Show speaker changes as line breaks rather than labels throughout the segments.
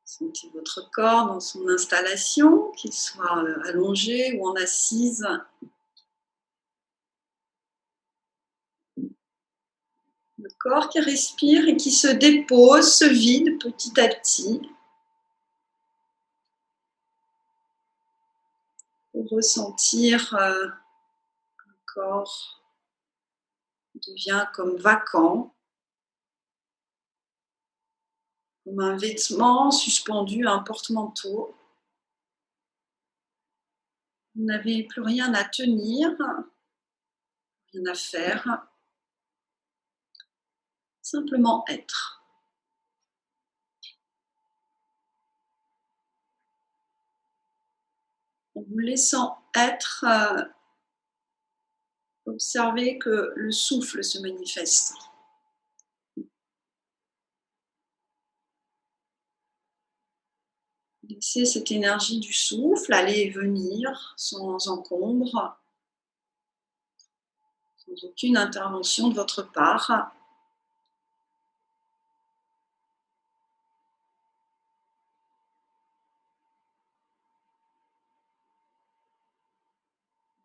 Sentez votre corps dans son installation, qu'il soit allongé ou en assise. Le corps qui respire et qui se dépose, se vide petit à petit. Pour ressentir le corps devient comme vacant, comme un vêtement suspendu à un porte-manteau. Vous n'avez plus rien à tenir, rien à faire, simplement être. En vous laissant être, observez que le souffle se manifeste. Laissez cette énergie du souffle aller et venir sans encombre, sans aucune intervention de votre part.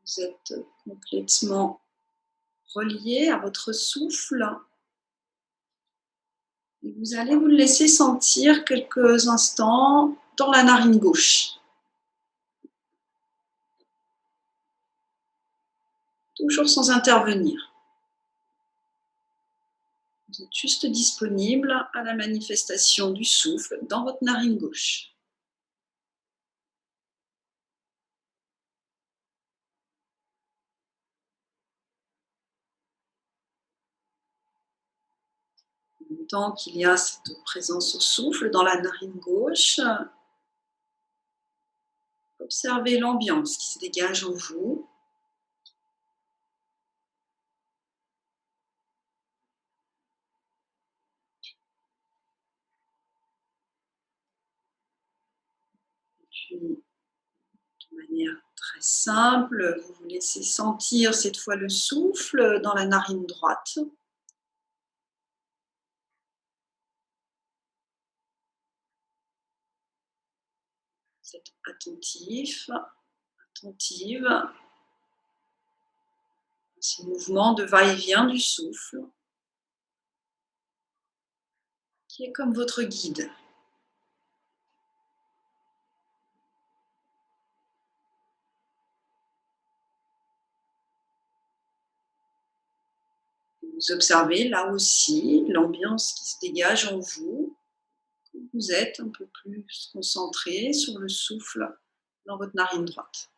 Vous êtes complètement relié à votre souffle et vous allez vous le laisser sentir quelques instants dans la narine gauche. Toujours sans intervenir. Vous êtes juste disponible à la manifestation du souffle dans votre narine gauche. En même temps qu'il y a cette présence au souffle dans la narine gauche, observez l'ambiance qui se dégage en vous. Puis, de manière très simple, vous vous laissez sentir cette fois le souffle dans la narine droite. Vous êtes attentif, attentive à ces mouvements de va-et-vient du souffle, qui est comme votre guide. Vous observez là aussi l'ambiance qui se dégage en vous. Vous êtes un peu plus concentré sur le souffle dans votre narine droite.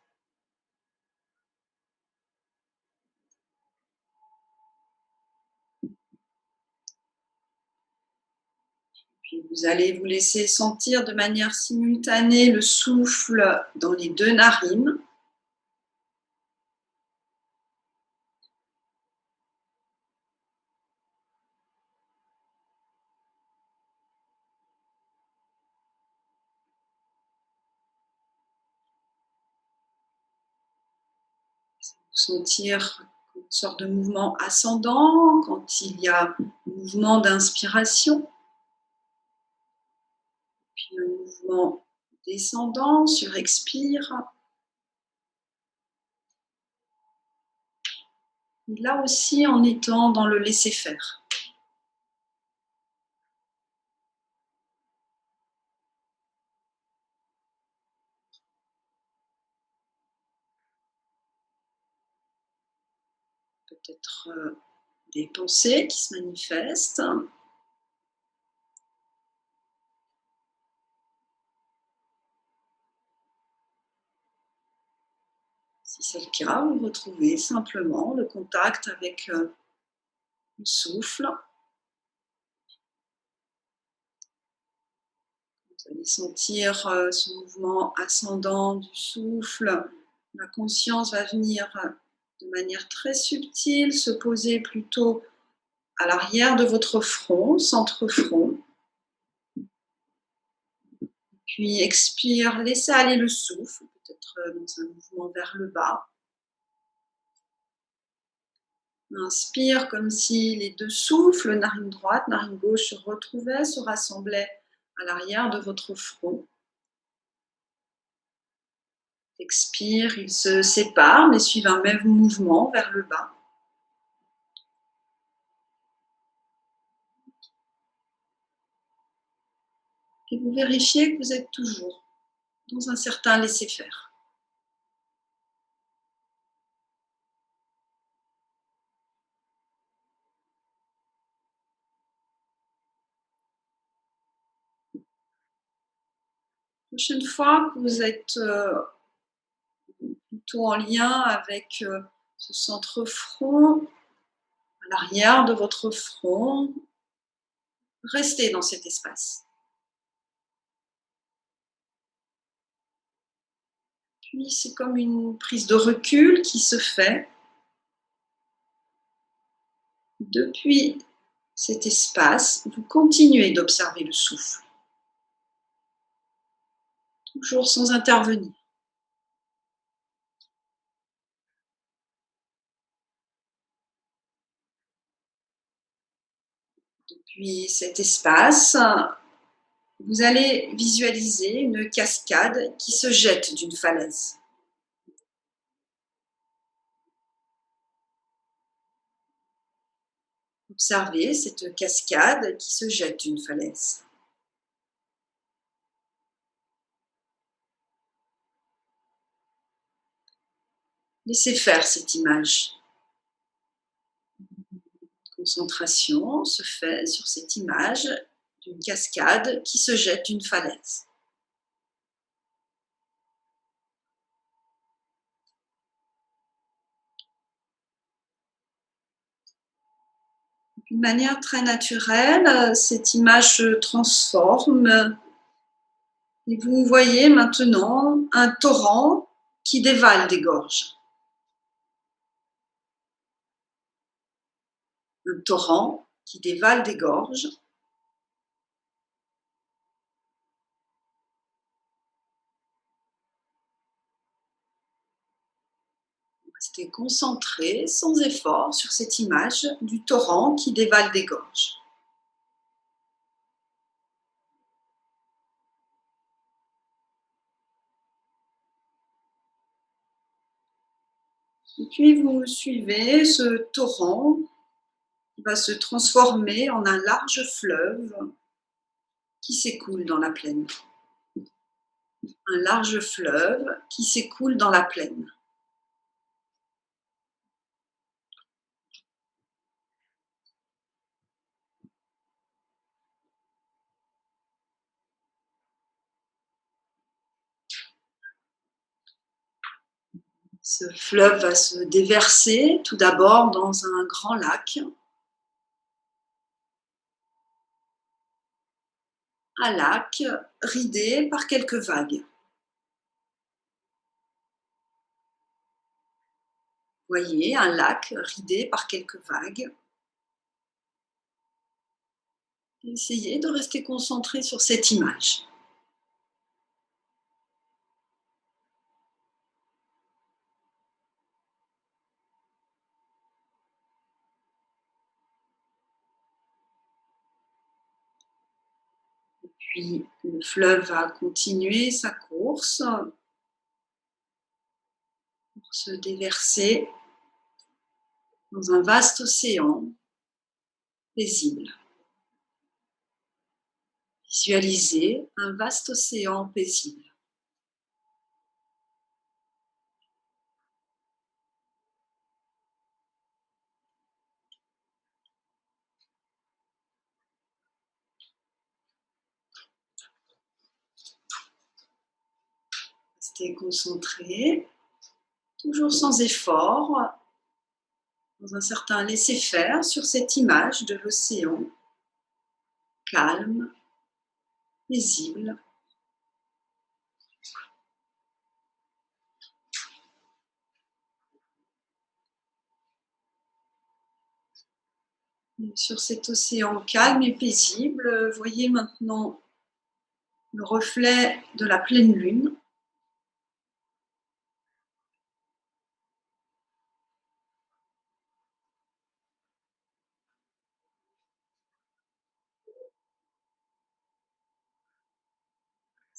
Puis vous allez vous laisser sentir de manière simultanée le souffle dans les deux narines. Sentir une sorte de mouvement ascendant quand il y a un mouvement d'inspiration, puis un mouvement descendant sur expire. Et là aussi en étant dans le laisser-faire. Peut-être des pensées qui se manifestent. Si c'est le cas, vous retrouvez simplement le contact avec le souffle. Vous allez sentir ce mouvement ascendant du souffle. La conscience va venir de manière très subtile se poser plutôt à l'arrière de votre front, centre-front. Puis expire, laissez aller le souffle, peut-être dans un mouvement vers le bas. Inspire comme si les deux souffles, narine droite, narine gauche, se retrouvaient, se rassemblaient à l'arrière de votre front. Expire, il se sépare, mais suivent un même mouvement vers le bas. Et vous vérifiez que vous êtes toujours dans un certain laisser-faire. La prochaine fois que vous êtes plutôt en lien avec ce centre front, à l'arrière de votre front, restez dans cet espace. Puis c'est comme une prise de recul qui se fait. Depuis cet espace, vous continuez d'observer le souffle, toujours sans intervenir. Depuis cet espace, vous allez visualiser une cascade qui se jette d'une falaise. Observez cette cascade qui se jette d'une falaise. Laissez faire cette image. Concentration se fait sur cette image d'une cascade qui se jette d'une falaise. D'une manière très naturelle, cette image se transforme et vous voyez maintenant un torrent qui dévale des gorges. Un torrent qui dévale des gorges. Restez concentré sans effort sur cette image du torrent qui dévale des gorges. Et puis vous suivez ce torrent qui va se transformer en un large fleuve qui s'écoule dans la plaine. Un large fleuve qui s'écoule dans la plaine. Ce fleuve va se déverser tout d'abord dans un grand lac. Un lac ridé par quelques vagues. Voyez un lac ridé par quelques vagues. Essayez de rester concentré sur cette image. Puis le fleuve va continuer sa course pour se déverser dans un vaste océan paisible. Visualisez un vaste océan paisible. Restez concentré, toujours sans effort, dans un certain laisser-faire sur cette image de l'océan, calme, paisible. Et sur cet océan calme et paisible, voyez maintenant le reflet de la pleine lune.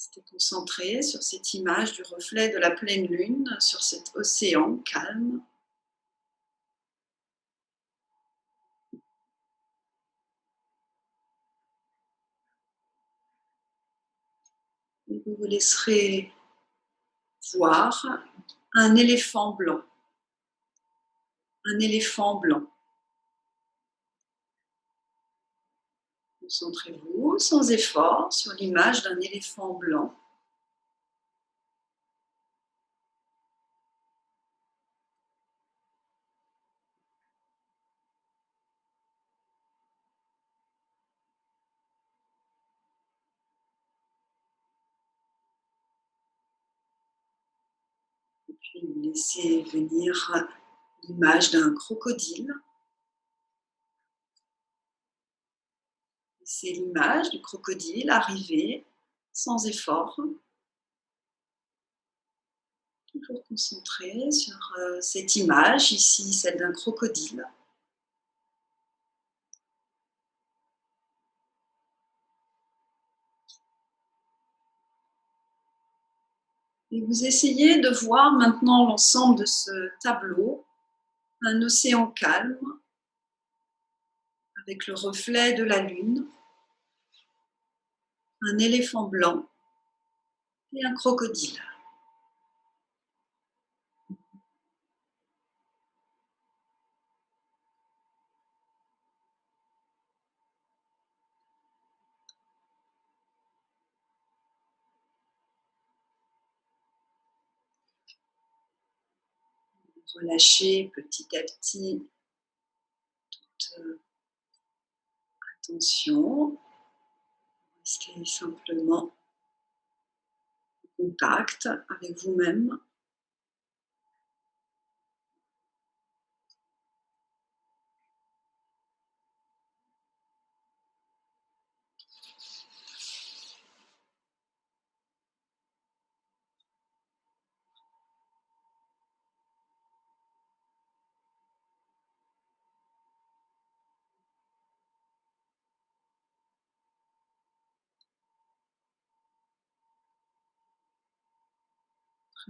Restez concentré sur cette image du reflet de la pleine lune, sur cet océan calme. Et vous vous laisserez voir un éléphant blanc. Un éléphant blanc. Concentrez-vous sans effort sur l'image d'un éléphant blanc. Et puis vous laissez venir l'image d'un crocodile. C'est l'image du crocodile arriver sans effort. Toujours concentré sur cette image, ici celle d'un crocodile. Et vous essayez de voir maintenant l'ensemble de ce tableau, un océan calme, avec le reflet de la lune, un éléphant blanc et un crocodile. Relâchez petit à petit toute attention. Restez simplement en contact avec vous-même.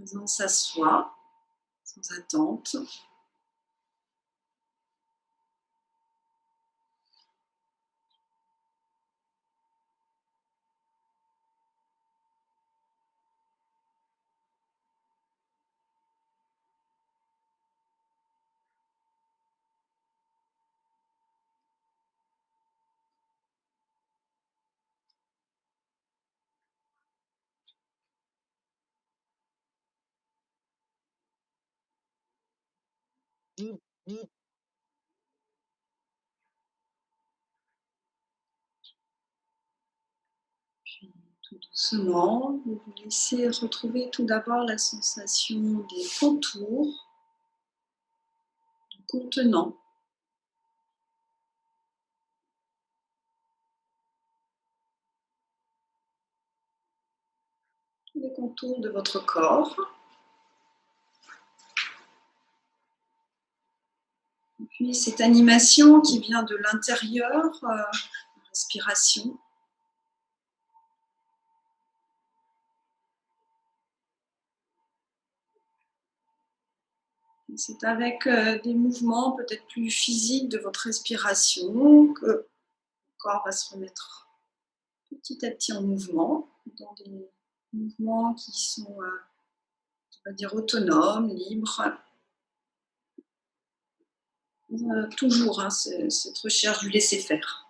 Présence à soi, sans attente. Puis tout doucement, vous vous laissez retrouver tout d'abord la sensation des contours du contenant. Tous les contours de votre corps. Et puis cette animation qui vient de l'intérieur, la respiration. C'est avec des mouvements peut-être plus physiques de votre respiration que le corps va se remettre petit à petit en mouvement, dans des mouvements qui sont, on va dire, autonomes, libres. Toujours cette recherche du laisser-faire.